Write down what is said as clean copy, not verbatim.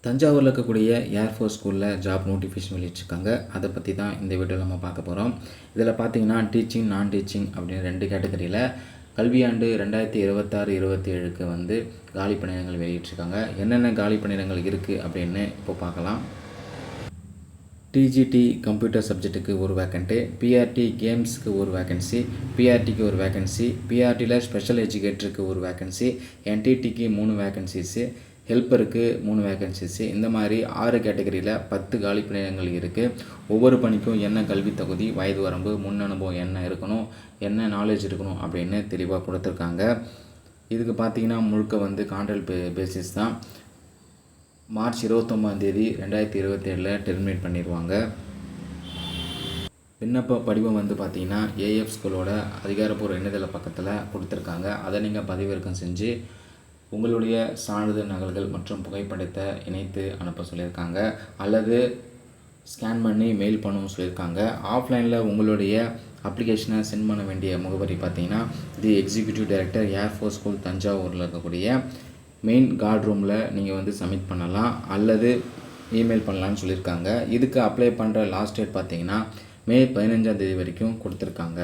தஞ்சாவூரில் இருக்கக்கூடிய ஏர்ஃபோர்ஸ் ஸ்கூலில் ஜாப் நோட்டிஃபிகேஷன் வெளியிட்டிருக்காங்க. அதை பற்றி தான் இந்த வீடியோவில் நம்ம பார்க்க போகிறோம். இதில் பார்த்தீங்கன்னா டீச்சிங், நான் டீச்சிங் அப்படின்னு 2 கேட்டகரியில் கல்வியாண்டு 2026-27க்கு வந்து காலி பணியிடங்கள் வெளியிட்டிருக்காங்க. என்னென்ன காலி பணியிடங்கள் இருக்குது அப்படின்னு இப்போ பார்க்கலாம். டிஜிடி கம்ப்யூட்டர் சப்ஜெக்ட்டுக்கு ஒரு வேக்கண்ட்டு, பிஆர்டி கேம்ஸுக்கு ஒரு வேக்கன்சி, பிஆர்டிக்கு ஒரு வேக்கன்சி, பிஆர்டியில் ஸ்பெஷல் எஜுகேட்டருக்கு ஒரு வேக்கன்சி, என்டிடிக்கு 3 வேக்கன்சிஸு, ஹெல்ப்பருக்கு 3 வேக்கன்சிஸு. இந்த மாதிரி 6 கேட்டகரியில் 10 காலி பணியிடங்கள் இருக்குது. ஒவ்வொரு பணிக்கும் என்ன கல்வி தகுதி, வயது வரம்பு, முன் அனுபவம் என்ன இருக்கணும், என்ன நாலேஜ் இருக்கணும் அப்படின்னு தெளிவாக கொடுத்துருக்காங்க. இதுக்கு பார்த்திங்கன்னா முழுக்க வந்து கான்ட்ராக்ட் பேசிஸ் தான். மார்ச் 29 2027 டெர்மினேட் பண்ணிடுவாங்க. விண்ணப்ப படிவம் வந்து பார்த்திங்கன்னா ஏஎஃப் ஸ்கூலோட அதிகாரப்பூர்வ இணையதள பக்கத்தில் கொடுத்துருக்காங்க. அதை நீங்கள் பதிவிறக்கம் செஞ்சு உங்களுடைய சான்றிதழ் நகல்கள் மற்றும் புகைப்படத்தை இணைத்து அனுப்ப சொல்லியிருக்காங்க. அல்லது ஸ்கேன் பண்ணி மெயில் பண்ணவும் சொல்லியிருக்காங்க. ஆஃப்லைனில் உங்களுடைய அப்ளிகேஷனை சென்ட் பண்ண வேண்டிய முகவரி பார்த்திங்கன்னா தி எக்ஸிக்யூட்டிவ் டைரக்டர் ஏர்ஃபோர்ஸ் ஸ்கூல் தஞ்சாவூரில் இருக்கக்கூடிய மெயின் கார்டு ரூமில் நீங்கள் வந்து சப்மிட் பண்ணலாம் அல்லது இமெயில் பண்ணலான்னு சொல்லியிருக்காங்க. இதுக்கு அப்ளை பண்ணுற லாஸ்ட் டேட் பார்த்திங்கன்னா மே 15 வரைக்கும் கொடுத்துருக்காங்க.